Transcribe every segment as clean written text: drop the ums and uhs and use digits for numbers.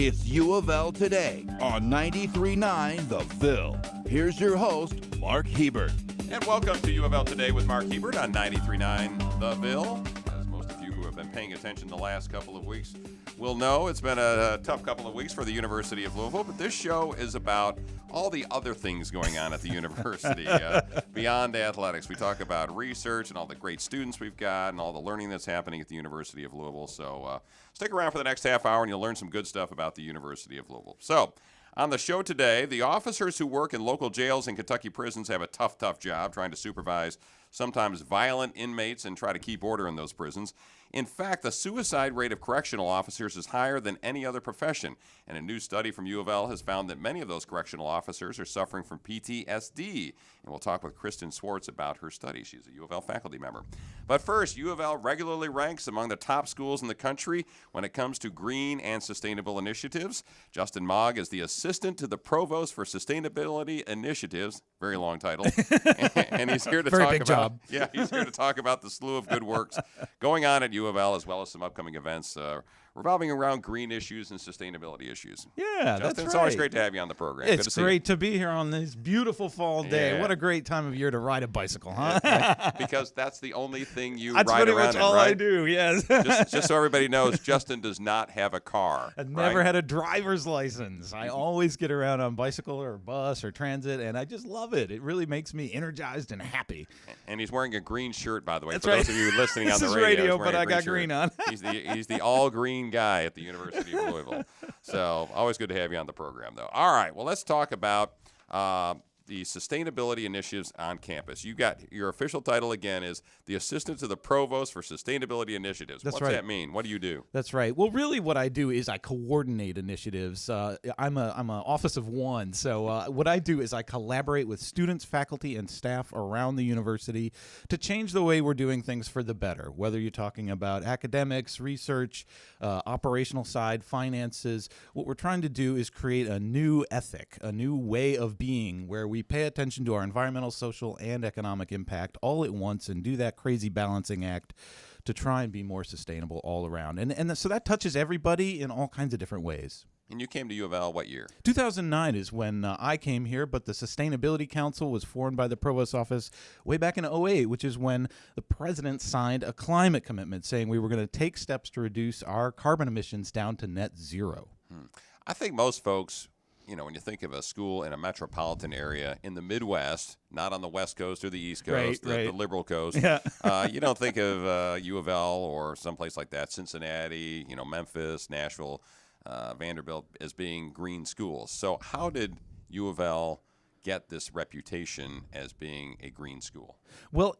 It's U of L Today on 93.9 The Ville. Here's your host, Mark Hebert. And welcome to UofL Today with Mark Hebert on 93.9 The Ville. As most of you who have been paying attention the last couple of weeks will know, it's been a tough couple of weeks for the University of Louisville, but this show is about all the other things going on at the university beyond athletics. We talk about research and all the great students we've got and all the learning that's happening at the University of Louisville. So stick around for the next half hour and you'll learn some good stuff about the University of Louisville. So on the show today, the officers who work in local jails and Kentucky prisons have a tough job trying to supervise sometimes violent inmates and try to keep order in those prisons. In fact, the suicide rate of correctional officers is higher than any other profession, and a new study from UofL has found that many of those correctional officers are suffering from PTSD. And we'll talk with Kristin Swartz about her study. She's a UofL faculty member. But first, UofL regularly ranks among the top schools in the country when it comes to green and sustainable initiatives. Justin Mog is the assistant to the provost for sustainability initiatives. Very long title. And he's here to Very talk big about job. Yeah, he's here to talk about the slew of good works going on at UofL, as well as some upcoming events revolving around green issues and sustainability issues. Yeah, Justin, that's right. It's always great to have you on the program. It's Good to see great to be here on this beautiful fall day. Yeah. What a great time of year to ride a bicycle, huh? you. Because that's the only thing you That's ride pretty around much in, all right? I do, yes. Just so everybody knows, Justin does not have a car. I've never right? had a driver's license. I always get around on bicycle or bus or transit, and I just love it. It really makes me energized and happy. And he's wearing a green shirt, by the way. That's for right. those of you listening on This the is radio, radio, he's wearing but a I got shirt. green on. He's the all green guy at the University of Louisville. So always good to have you on the program, though. All right, well, let's talk about the sustainability initiatives on campus. You got your official title again is the assistant to the provost for sustainability initiatives. That's What's right. that mean? What do you do? That's right. Well, really what I do is I coordinate initiatives. I'm an office of one. So what I do is I collaborate with students, faculty, and staff around the university to change the way we're doing things for the better, whether you're talking about academics, research, operational side, finances. What we're trying to do is create a new ethic, a new way of being where we pay attention to our environmental, social, and economic impact all at once and do that crazy balancing act to try and be more sustainable all around. So that touches everybody in all kinds of different ways. And you came to U of L what year? 2009 is when I came here, but the Sustainability Council was formed by the Provost's office way back in 2008, which is when the president signed a climate commitment saying we were going to take steps to reduce our carbon emissions down to net zero. I think most folks, when you think of a school in a metropolitan area in the Midwest, not on the West Coast or the East Coast, the liberal coast, you don't think of U of L or someplace like that, Cincinnati, Memphis, Nashville, Vanderbilt as being green schools. So how did U of L get this reputation as being a green school? Well,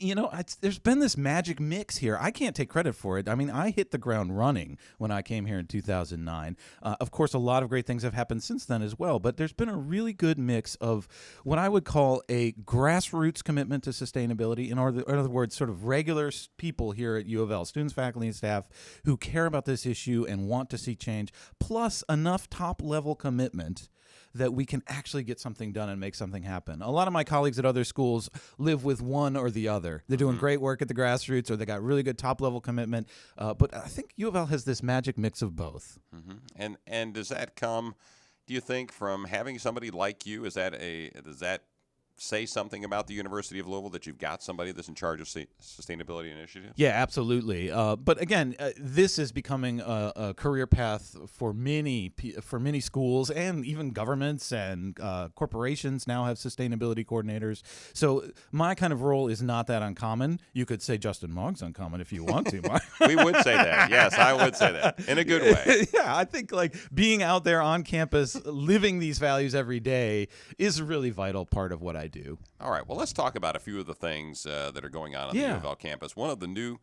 there's been this magic mix here. I can't take credit for it. I mean, I hit the ground running when I came here in 2009. Of course, a lot of great things have happened since then as well, but there's been a really good mix of what I would call a grassroots commitment to sustainability. In other words, sort of regular people here at U of L, students, faculty, and staff who care about this issue and want to see change, plus enough top-level commitment that we can actually get something done and make something happen. A lot of my colleagues at other schools live with one or the other. They're doing great work at the grassroots, or they got really good top-level commitment. But I think U of L has this magic mix of both. Mm-hmm. And does that come, do you think, from having somebody like you? Does that say something about the University of Louisville that you've got somebody that's in charge of sustainability initiatives? Yeah, absolutely. But again, this is becoming a career path for many schools and even governments and corporations now have sustainability coordinators. So my kind of role is not that uncommon. You could say Justin Mog's uncommon if you want to, Mark. We would say that. Yes, I would say that in a good way. Yeah, I think being out there on campus, living these values every day is a really vital part of what I do. All right. Well, let's talk about a few of the things that are going on the U of L campus. One of the new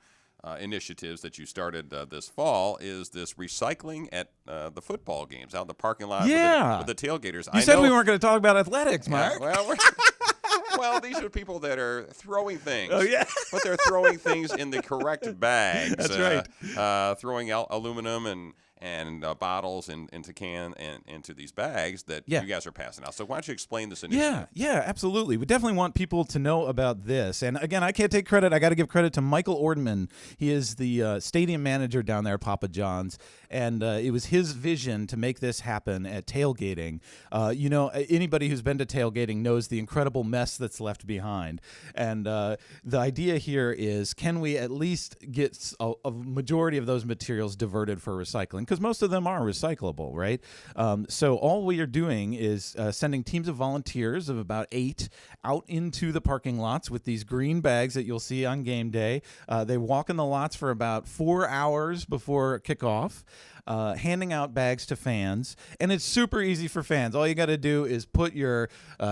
initiatives that you started this fall is this recycling at the football games out in the parking lot with the tailgaters. You said we weren't going to talk about athletics, Mark. Well, these are people that are throwing things. Oh, yeah. But they're throwing things in the correct bags. That's right. Throwing aluminum and and bottles into can and into these bags that Yeah. you guys are passing out. So why don't you explain this initiative? Yeah, absolutely. We definitely want people to know about this. And again, I can't take credit. I got to give credit to Michael Ordman. He is the stadium manager down there at Papa John's. And it was his vision to make this happen at tailgating. Anybody who's been to tailgating knows the incredible mess that's left behind. And the idea here is, can we at least get a majority of those materials diverted for recycling? Because most of them are recyclable, right? So all we are doing is sending teams of volunteers of about 8 out into the parking lots with these green bags that you'll see on game day. They walk in the lots for about 4 hours before kickoff. Handing out bags to fans, and it's super easy for fans. All you got to do is put your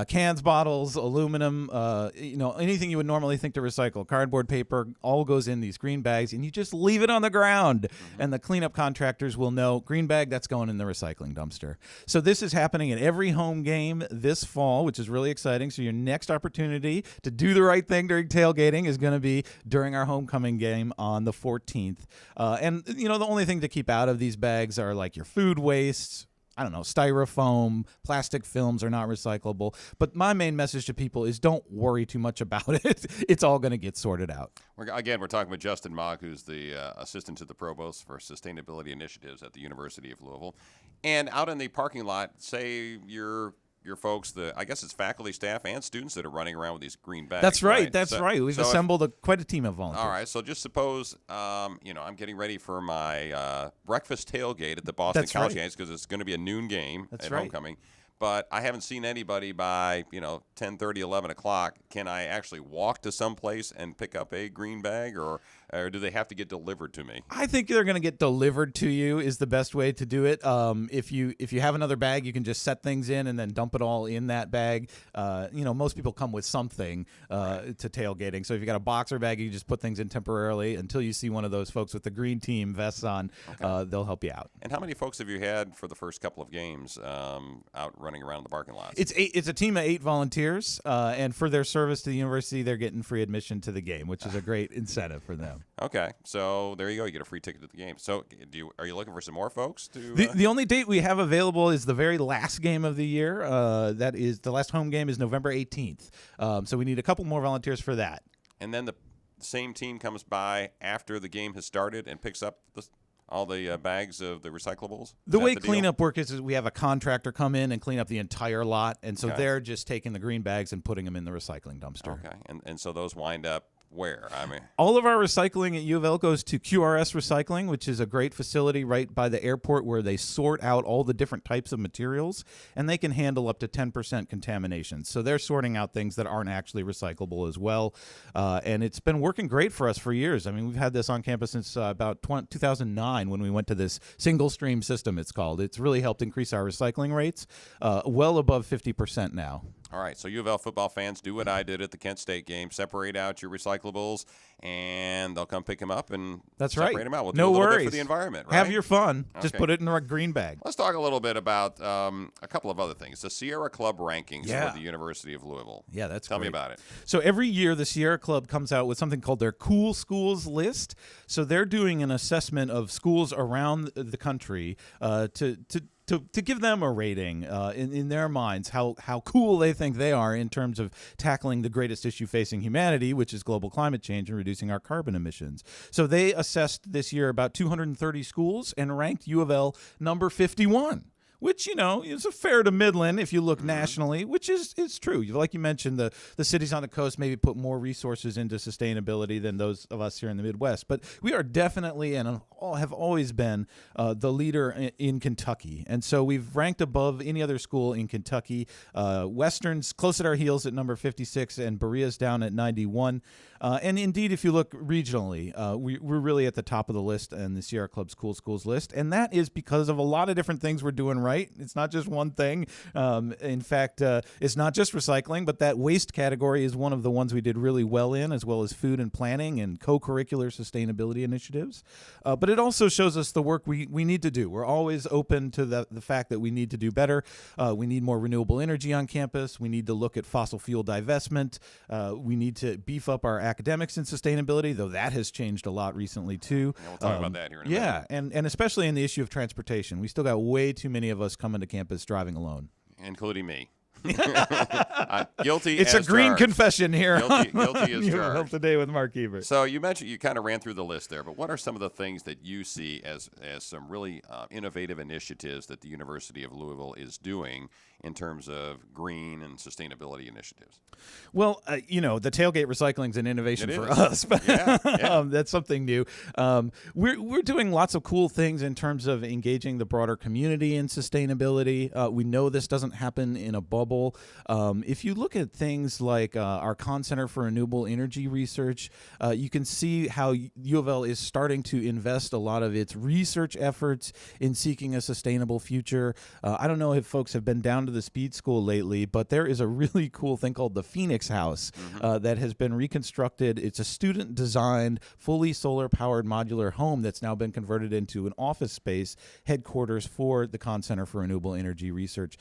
cans, bottles, aluminum, anything you would normally think to recycle, cardboard, paper, all goes in these green bags, and you just leave it on the ground, and the cleanup contractors will know, green bag, that's going in the recycling dumpster. So this is happening at every home game this fall, which is really exciting. So your next opportunity to do the right thing during tailgating is going to be during our homecoming game on the 14th. The only thing to keep out of these bags are like your food wastes. I don't know, styrofoam, plastic films are not recyclable. But my main message to people is don't worry too much about it. It's all going to get sorted out. We're talking with Justin Mog, who's the assistant to the provost for sustainability initiatives at the University of Louisville. And out in the parking lot, say your folks, I guess it's faculty, staff, and students that are running around with these green bags. That's right. That's right. We've assembled quite a team of volunteers. All right. So just suppose, I'm getting ready for my breakfast tailgate at the Boston College games because it's going to be a noon game at homecoming. But I haven't seen anybody by 10:30, 11 o'clock. Can I actually walk to some place and pick up a green bag, or do they have to get delivered to me? I think they're going to get delivered to you is the best way to do it. If you have another bag, you can just set things in and then dump it all in that bag. Most people come with something to tailgating. So if you got a boxer bag, you can just put things in temporarily until you see one of those folks with the green team vests on. Okay. They'll help you out. And how many folks have you had for the first couple of games out running around the parking lots? It's a team of 8 volunteers, and for their service to the university, they're getting free admission to the game, which is a great incentive for them. Okay, so there you go. You get a free ticket to the game. So are you looking for some more folks? The only date we have available is the very last game of the year. That is the last home game is November 18th. So we need a couple more volunteers for that. And then the same team comes by after the game has started and picks up all the bags of the recyclables? The way cleanup work is we have a contractor come in and clean up the entire lot, and so they're just taking the green bags and putting them in the recycling dumpster. Okay, and so those wind up where? All of our recycling at UofL goes to QRS Recycling, which is a great facility right by the airport where they sort out all the different types of materials, and they can handle up to 10% contamination. So they're sorting out things that aren't actually recyclable as well, and it's been working great for us for years. We've had this on campus since about 2009 when we went to this single stream system, it's called. It's really helped increase our recycling rates well above 50% now. All right, so U of L football fans, do what I did at the Kent State game. Separate out your recyclables, and they'll come pick them up and separate them out. We'll do a little bit for the environment, right? Have your fun. Okay. Just put it in a green bag. Let's talk a little bit about a couple of other things. The Sierra Club rankings for the University of Louisville. Yeah, that's Tell great. me about it. So every year, the Sierra Club comes out with something called their Cool Schools list. So they're doing an assessment of schools around the country to give them a rating in their minds, how cool they think they are in terms of tackling the greatest issue facing humanity, which is global climate change and reducing our carbon emissions. So they assessed this year about 230 schools and ranked U of L number 51. Which, is a fair to Midland if you look nationally, which is true. Like you mentioned, the cities on the coast maybe put more resources into sustainability than those of us here in the Midwest. But we are definitely and have always been the leader in Kentucky. And so we've ranked above any other school in Kentucky. Western's close at our heels at number 56 and Berea's down at 91. And indeed, if you look regionally, we're really at the top of the list in the Sierra Club's Cool Schools list. And that is because of a lot of different things we're doing right. It's not just one thing. In fact, it's not just recycling, but that waste category is one of the ones we did really well in, as well as food and planning and co-curricular sustainability initiatives. But it also shows us the work we need to do. We're always open to the fact that we need to do better. We need more renewable energy on campus. We need to look at fossil fuel divestment. We need to beef up our academics in sustainability, though that has changed a lot recently too. Yeah, we'll talk about that here in a minute. Yeah, and especially in the issue of transportation. We still got way too many of us coming to campus driving alone. Including me. Guilty It's as a green charged. confession here. Guilty as UofL charged. Today with Mark Hebert. So you mentioned, you kind of ran through the list there, but what are some of the things that you see as some really innovative initiatives that the University of Louisville is doing in terms of green and sustainability initiatives? Well, the tailgate recycling is an innovation It for is. us, but Yeah. that's something new. We're doing lots of cool things in terms of engaging the broader community in sustainability. We know this doesn't happen in a bubble. If you look at things like our Conn Center for Renewable Energy Research, you can see how U of L is starting to invest a lot of its research efforts in seeking a sustainable future. I don't know if folks have been down to the Speed School lately, but there is a really cool thing called the Phoenix House that has been reconstructed. It's a student-designed, fully solar-powered modular home that's now been converted into an office space headquarters for the Conn Center for Renewable Energy Research.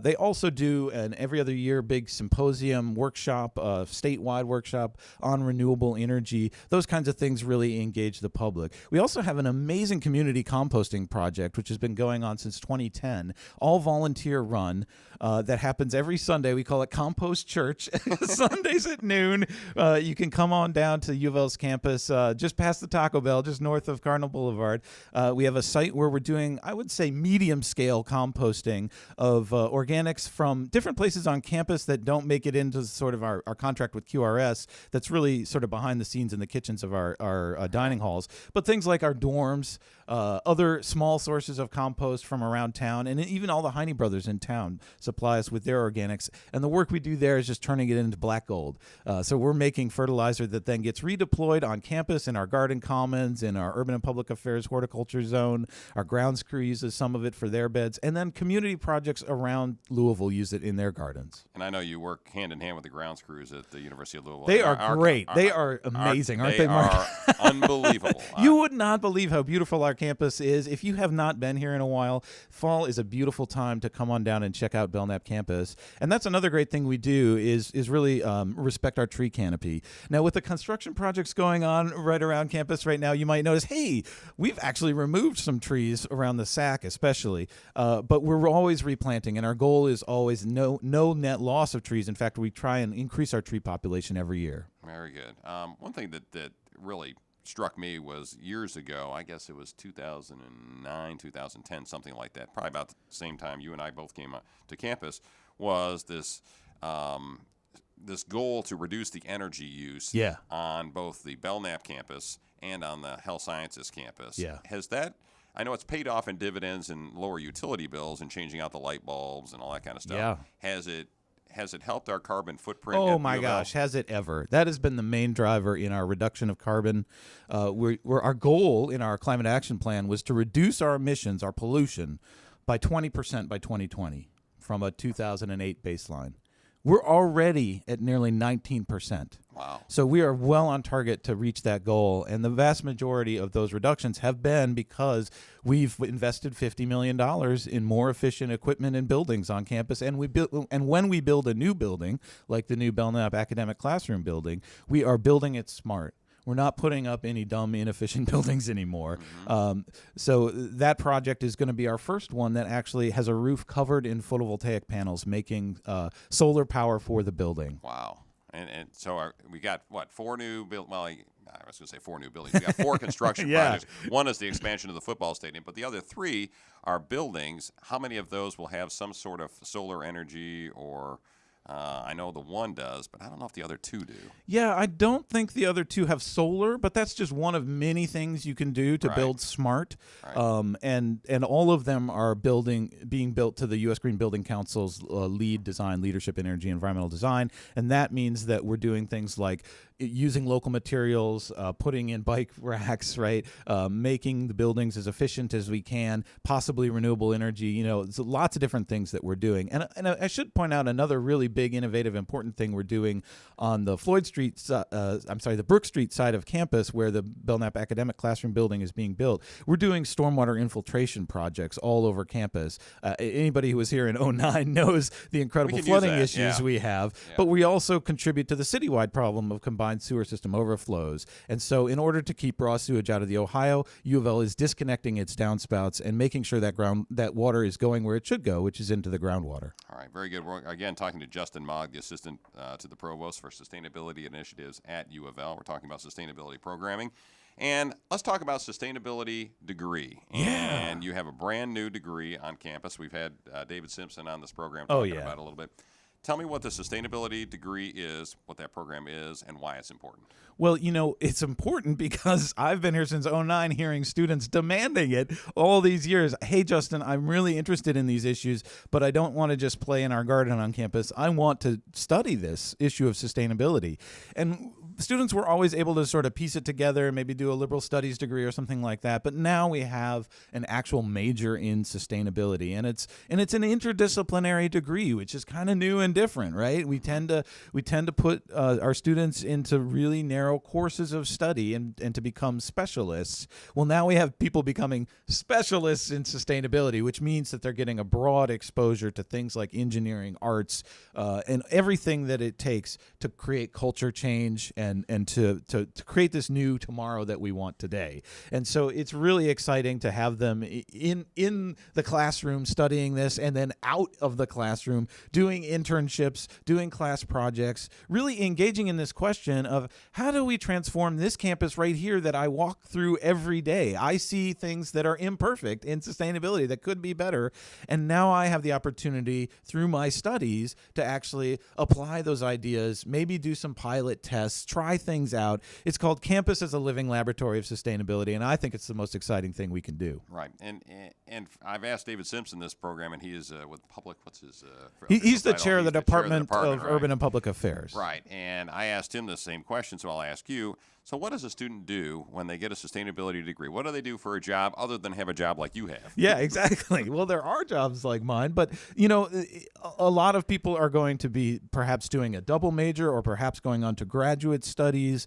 They also do an every other year big symposium, workshop, statewide workshop on renewable energy. Those kinds of things really engage the public. We also have an amazing community composting project, which has been going on since 2010, all volunteer run, that happens every Sunday. We call it Compost Church. Sundays at noon. You can come on down to U of L's campus, just past the Taco Bell, just north of Cardinal Boulevard. We have a site where we're doing, I would say, medium-scale composting of organics from different places on campus that don't make it into sort of our contract with QRS. That's really sort of behind the scenes in the kitchens of our dining halls. But things like our dorms, other small sources of compost from around town, and even all the Heine brothers in town supply us with their organics. And the work we do there is just turning it into black gold. So we're making fertilizer that then gets redeployed on campus in our garden commons, in our urban and public affairs horticulture zone. Our grounds crew uses some of it for their beds. And then community projects around Louisville use it in their gardens. And I know you work hand in hand with the grounds crews at the University of Louisville. They are great. They are amazing, aren't they, Mark? They are unbelievable. You would not believe how beautiful our campus is. If you have not been here in a while, fall is a beautiful time to come on down and check out Belknap campus. And that's another great thing we do is really respect our tree canopy. Now, with the construction projects going on right around campus right now, you might notice, hey, we've actually removed some trees around the SAC especially, but we're always replanting, and our goal is always no net loss of trees. In fact, we try and increase our tree population every year. Very good. One thing that really struck me was years ago, I guess it was 2009, 2010, something like that, probably about the same time you and I both came to campus, was this this goal to reduce the energy use on both the Belknap campus and on the Health Sciences campus. Yeah. Has that, I know it's paid off in dividends and lower utility bills and changing out the light bulbs and all that kind of stuff. Yeah. Has it helped our carbon footprint? Oh at my UofL? gosh, has it ever? That has been the main driver in our reduction of carbon. Our goal in our climate action plan was to reduce our emissions, our pollution, by 20% by 2020 from a 2008 baseline. We're already at nearly 19%. Wow. So we are well on target to reach that goal. And the vast majority of those reductions have been because we've invested $50 million in more efficient equipment and buildings on campus. And when we build a new building, like the new Belknap Academic Classroom building, we are building it smart. We're not putting up any dumb, inefficient buildings anymore. So that project is going to be our first one that actually has a roof covered in photovoltaic panels, making solar power for the building. Wow. And so we got, what, 4 new buildings? Well, I was going to say 4 new buildings. We got 4 construction projects. One is the expansion of the football stadium, but the other 3 are buildings. How many of those will have some sort of solar energy or... I know the one does, but I don't know if the other 2 do. Yeah, I don't think the other 2 have solar, but that's just one of many things you can do to build smart. Right. And all of them are being built to the U.S. Green Building Council's lead design, leadership in energy, environmental design. And that means that we're doing things like using local materials, putting in bike racks, right? Making the buildings as efficient as we can, possibly renewable energy. There's lots of different things that we're doing. And I should point out another really big, innovative, important thing we're doing on the the Brook Street side of campus, where the Belknap Academic Classroom building is being built. We're doing stormwater infiltration projects all over campus. Anybody who was here in 2009 knows the incredible flooding issues we have. But we also contribute to the citywide problem of combined combined sewer system overflows. And so in order to keep raw sewage out of the Ohio, U of L is disconnecting its downspouts and making sure that water is going where it should go, which is into the groundwater. All right, very good. We're again talking to Justin Mog, the assistant to the provost for sustainability initiatives at U of L. We're talking about sustainability programming. And let's talk about sustainability degree. Yeah. And you have a brand new degree on campus. We've had David Simpson on this program talking about it a little bit. Tell me what the sustainability degree is, what that program is, and why it's important. Well, it's important because I've been here since 2009 hearing students demanding it all these years. Hey, Justin, I'm really interested in these issues, but I don't want to just play in our garden on campus. I want to study this issue of sustainability. And students were always able to sort of piece it together, maybe do a liberal studies degree or something like that. But now we have an actual major in sustainability, and it's an interdisciplinary degree, which is kind of new and different, right? We tend to put our students into really narrow courses of study and to become specialists. Well, now we have people becoming specialists in sustainability, which means that they're getting a broad exposure to things like engineering, arts, and everything that it takes to create culture change and to create this new tomorrow that we want today. And so it's really exciting to have them in the classroom studying this, and then out of the classroom doing internships, doing class projects, really engaging in this question of how do we transform this campus right here that I walk through every day? I see things that are imperfect in sustainability that could be better, and now I have the opportunity through my studies to actually apply those ideas, maybe do some pilot tests, try things out. It's called Campus as a Living Laboratory of Sustainability, and I think it's the most exciting thing we can do. Right, and I've asked David Simpson this program, and he is with public. What's his? He's the chair of the Department of right? Urban and Public Affairs. Right, and I asked him the same question, so I'll ask you. So what does a student do when they get a sustainability degree? What do they do for a job other than have a job like you have? Yeah, exactly. Well, there are jobs like mine, but, a lot of people are going to be perhaps doing a double major or perhaps going on to graduate studies.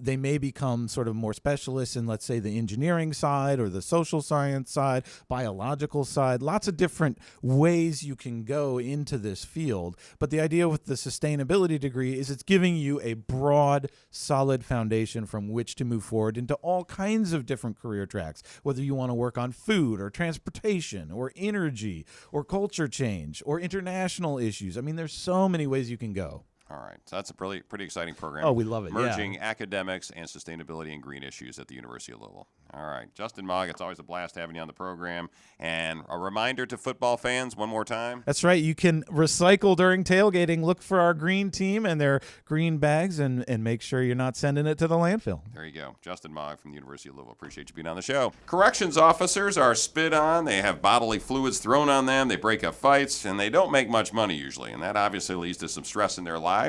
They may become sort of more specialists in, let's say, the engineering side or the social science side, biological side, lots of different ways you can go into this field. But the idea with the sustainability degree is it's giving you a broad, solid foundation from which to move forward into all kinds of different career tracks, whether you want to work on food or transportation or energy or culture change or international issues. I mean, there's so many ways you can go. All right, so that's a pretty exciting program. Oh, we love it. Merging academics and sustainability and green issues at the University of Louisville. All right, Justin Mog, it's always a blast having you on the program. And a reminder to football fans, one more time. That's right. You can recycle during tailgating. Look for our green team and their green bags, and make sure you're not sending it to the landfill. There you go. Justin Mog from the University of Louisville. Appreciate you being on the show. Corrections officers are spit on. They have bodily fluids thrown on them. They break up fights, and they don't make much money usually. And that obviously leads to some stress in their lives.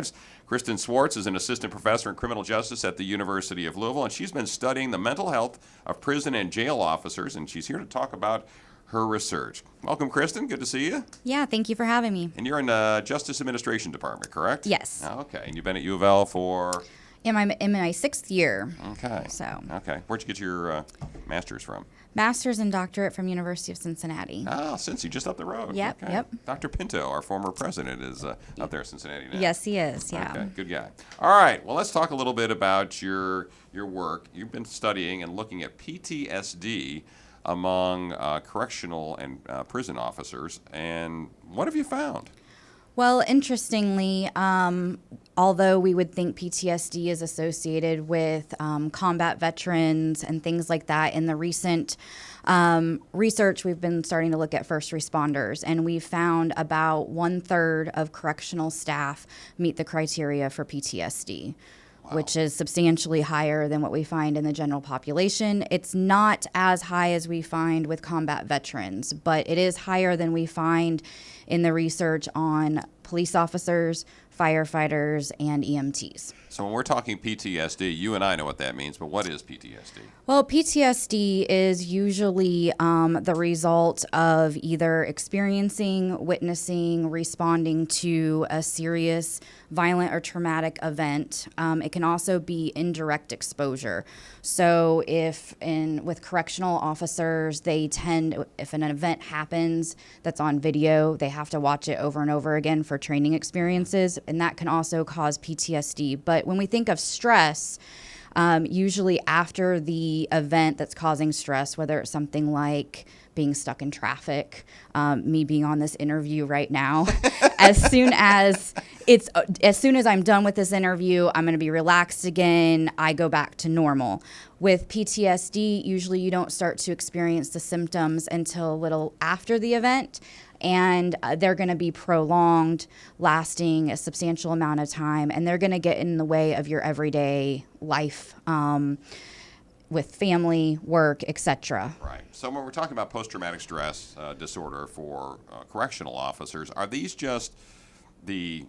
Kristin Swartz is an assistant professor in criminal justice at the University of Louisville, and she's been studying the mental health of prison and jail officers, and she's here to talk about her research. Welcome, Kristin. Good to see you. Yeah, thank you for having me. And you're in the Justice Administration Department, correct? Yes. Okay. And you've been at U of L for? I'm in my 6th year. Okay. Okay. Where'd you get your master's from? Master's and doctorate from University of Cincinnati. Ah, Cincy, just up the road. Yep, okay. yep. Dr. Pinto, our former president, is up there in Cincinnati now. Yes, he is, yeah. Okay, good guy. All right, well, let's talk a little bit about your work. You've been studying and looking at PTSD among correctional and prison officers, and what have you found? Well, interestingly, although we would think PTSD is associated with combat veterans and things like that, in the recent research, we've been starting to look at first responders, and we've found about 1/3 of correctional staff meet the criteria for PTSD. Wow. Which is substantially higher than what we find in the general population. It's not as high as we find with combat veterans, but it is higher than we find in the research on police officers, firefighters, and EMTs. So when we're talking PTSD, you and I know what that means, but what is PTSD? Well, PTSD is usually the result of either experiencing, witnessing, responding to a serious, violent, or traumatic event. It can also be indirect exposure. So with correctional officers, if an event happens that's on video, they have to watch it over and over again for training experiences, and that can also cause PTSD. But But when we think of stress, usually after the event that's causing stress, whether it's something like being stuck in traffic, me being on this interview right now, as soon as I'm done with this interview, I'm going to be relaxed again. I go back to normal. With PTSD, usually you don't start to experience the symptoms until a little after the event, and they're going to be prolonged, lasting a substantial amount of time, and they're going to get in the way of your everyday life, with family, work, etc. Right. So when we're talking about post-traumatic stress disorder for correctional officers, are these just the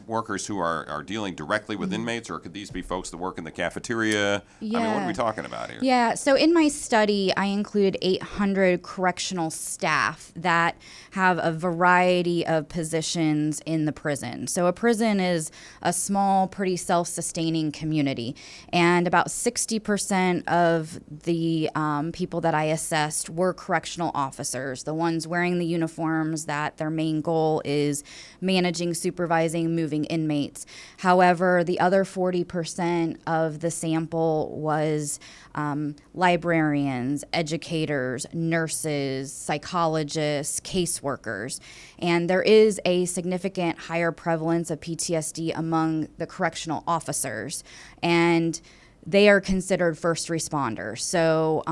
workers who are dealing directly with inmates, or could these be folks that work in the cafeteria? Yeah. I mean, what are we talking about here? Yeah, so in my study, I included 800 correctional staff that have a variety of positions in the prison. So a prison is a small, pretty self-sustaining community, and about 60% of the people that I assessed were correctional officers, the ones wearing the uniforms that their main goal is managing, supervising, moving inmates. However, the other 40% of the sample was librarians, educators, nurses, psychologists, caseworkers. And there is a significant higher prevalence of PTSD among the correctional officers. And they are considered first responders. So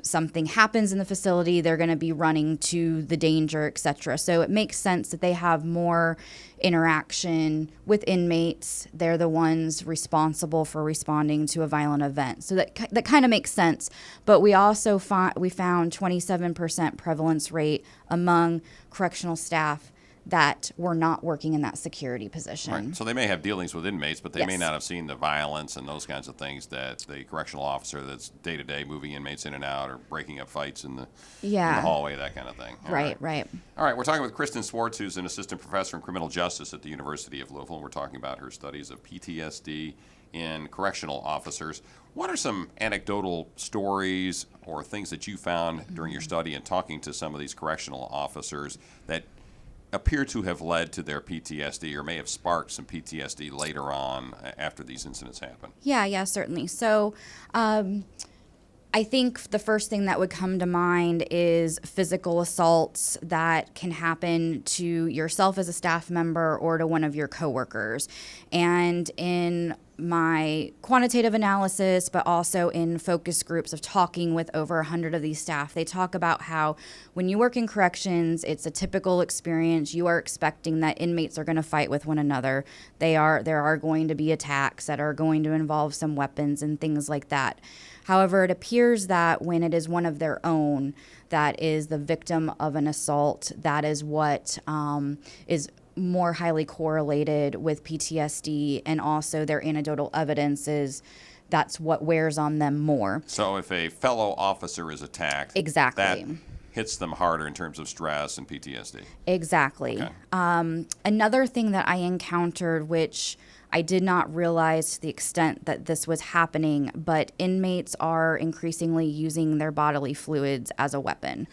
something happens in the facility, they're going to be running to the danger, et cetera. So it makes sense that they have more interaction with inmates. They're the ones responsible for responding to a violent event. So that kind of makes sense. But we also found 27% prevalence rate among correctional staff that were not working in that security position. Right. So they may have dealings with inmates, but they may Yes. not have seen the violence and those kinds of things that the correctional officer that's day-to-day moving inmates in and out or breaking up fights in the hallway, that kind of thing. All Right. All right, we're talking with Kristin Swartz, who's an assistant professor in criminal justice at the University of Louisville, and we're talking about her studies of PTSD in correctional officers. What are some anecdotal stories or things that you found during your study and talking to some of these correctional officers that appear to have led to their PTSD or may have sparked some PTSD later on after these incidents happen? Yeah, certainly. So I think the first thing that would come to mind is physical assaults that can happen to yourself as a staff member or to one of your coworkers. And in my quantitative analysis, but also in focus groups of talking with over 100 of these staff, they talk about how when you work in corrections, it's a typical experience. You are expecting that inmates are going to fight with one another. There are going to be attacks that are going to involve some weapons and things like that. However, it appears that when it is one of their own that is the victim of an assault, that is what is more highly correlated with PTSD, and also their anecdotal evidence is that's what wears on them more. So if a fellow officer is attacked, Exactly. that hits them harder in terms of stress and PTSD. Exactly. Okay. Another thing that I encountered, which I did not realize to the extent that this was happening, but inmates are increasingly using their bodily fluids as a weapon,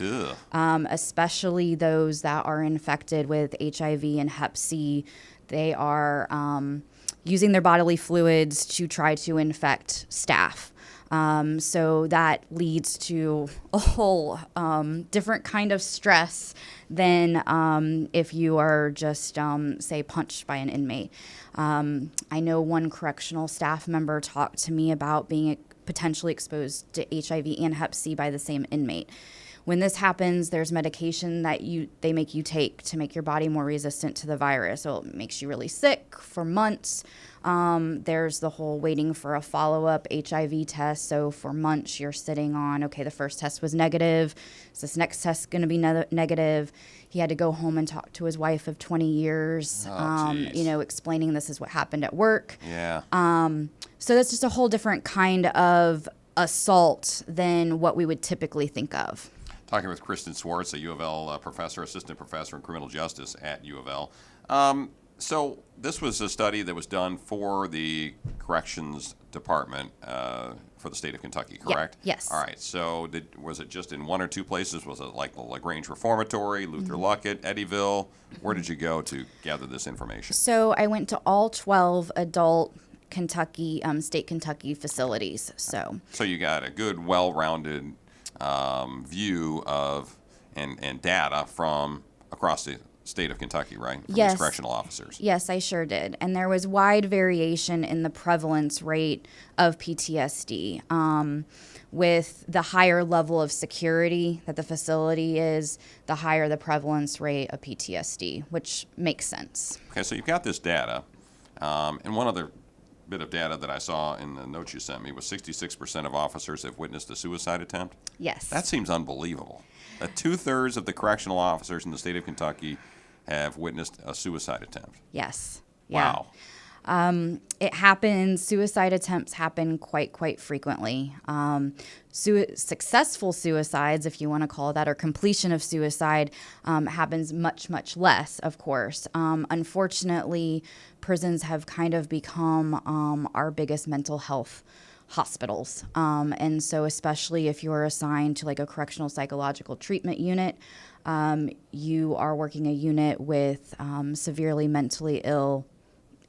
especially those that are infected with HIV and Hep C. They are using their bodily fluids to try to infect staff. So that leads to a whole different kind of stress than if you are just, say, punched by an inmate. I know one correctional staff member talked to me about being potentially exposed to HIV and Hep C by the same inmate. When this happens, there's medication that they make you take to make your body more resistant to the virus. So it makes you really sick for months. There's the whole waiting for a follow-up HIV test. So for months, you're sitting on, okay, the first test was negative. Is this next test going to be negative? He had to go home and talk to his wife of 20 years, explaining this is what happened at work. Yeah. So that's just a whole different kind of assault than what we would typically think of. Talking with Kristin Swartz, a UofL professor, assistant professor in criminal justice at UofL. So this was a study that was done for the corrections department for the state of Kentucky, correct? Yeah, yes. All right. So was it just in one or two places? Was it like the LaGrange Reformatory, Luther Luckett, Eddyville? Where did you go to gather this information? So I went to all 12 adult Kentucky, state Kentucky facilities. So you got a good, well-rounded view of and data from across the state of Kentucky, right? From yes, these correctional officers. Yes, I sure did. And there was wide variation in the prevalence rate of PTSD. With the higher level of security that the facility is, the higher the prevalence rate of PTSD, which makes sense. Okay, so you've got this data, and one other bit of data that I saw in the notes you sent me was 66% of officers have witnessed a suicide attempt. Yes. That seems unbelievable. That 2/3 of the correctional officers in the state of Kentucky have witnessed a suicide attempt. Yes. Yeah. Wow. It happens. Suicide attempts happen quite frequently. Successful suicides, if you want to call it that, or completion of suicide, happens much less, of course. Unfortunately, prisons have kind of become our biggest mental health hospitals. And so especially if you're assigned to like a correctional psychological treatment unit, you are working a unit with severely mentally ill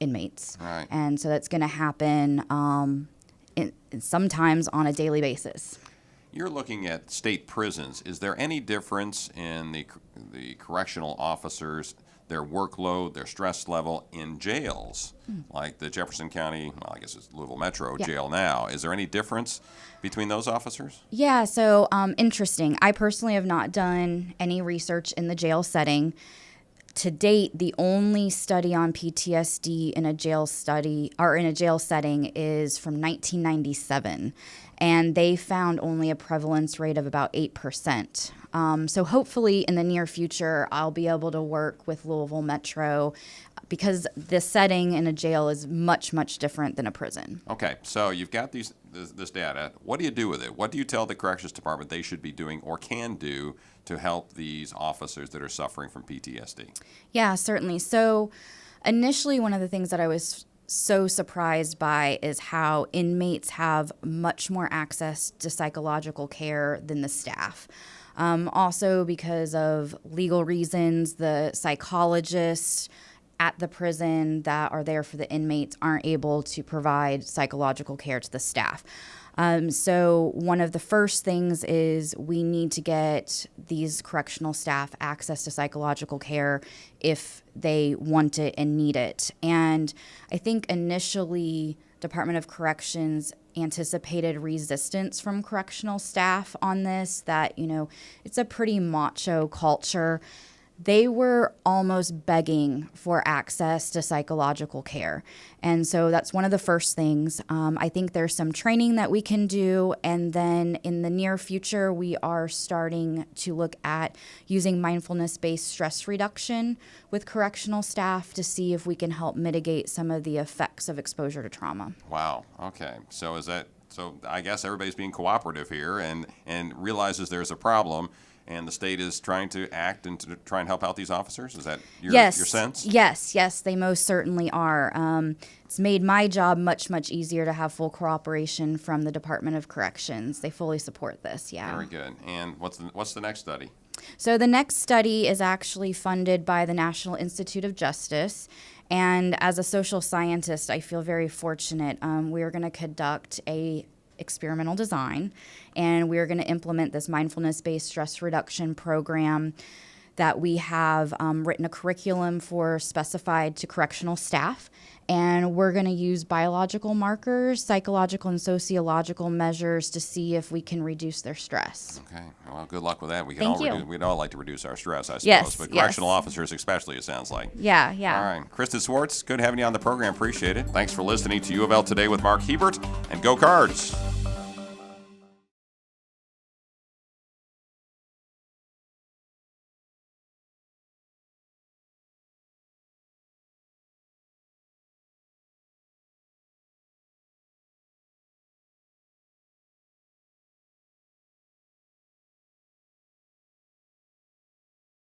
inmates. Right. And so that's going to happen sometimes on a daily basis. You're looking at state prisons. Is there any difference in the correctional officers, their workload, their stress level in jails, like the Jefferson County, well, I guess it's Louisville Metro jail now? Is there any difference between those officers? Yeah, so interesting. I personally have not done any research in the jail setting. To date, the only study on PTSD in a jail setting is from 1997, and they found only a prevalence rate of about 8%. So hopefully in the near future, I'll be able to work with Louisville Metro because the setting in a jail is much different than a prison. Okay, so you've got this data. What do you do with it? What do you tell the corrections department they should be doing or can do to help these officers that are suffering from PTSD? Yeah, certainly. So initially, one of the things that I was so surprised by is how inmates have much more access to psychological care than the staff. Also because of legal reasons, the psychologists at the prison that are there for the inmates aren't able to provide psychological care to the staff. So one of the first things is we need to get these correctional staff access to psychological care if they want it and need it. And I think initially Department of Corrections anticipated resistance from correctional staff on this, that, you know, it's a pretty macho culture. They were almost begging for access to psychological care. And so that's one of the first things. I think there's some training that we can do. And then in the near future, we are starting to look at using mindfulness-based stress reduction with correctional staff to see if we can help mitigate some of the effects of exposure to trauma. Wow. Okay. So I guess everybody's being cooperative here and realizes there's a problem. And the state is trying to act and to try and help out these officers? Is that your sense? Yes, they most certainly are. It's made my job much easier to have full cooperation from the Department of Corrections. They fully support this, yeah. Very good. And what's the next study? So the next study is actually funded by the National Institute of Justice. And as a social scientist, I feel very fortunate. We are going to conduct a experimental design, and we're going to implement this mindfulness-based stress reduction program that we have written a curriculum for specified to correctional staff, and we're going to use biological markers, psychological and sociological measures to see if we can reduce their stress. Okay. Well, good luck with that. We'd all like to reduce our stress, I suppose. Yes, but correctional officers especially, it sounds like. Yeah. All right. Kristin Swartz, good having you on the program. Appreciate it. Thanks for listening to UofL Today with Mark Hebert, and go Cards.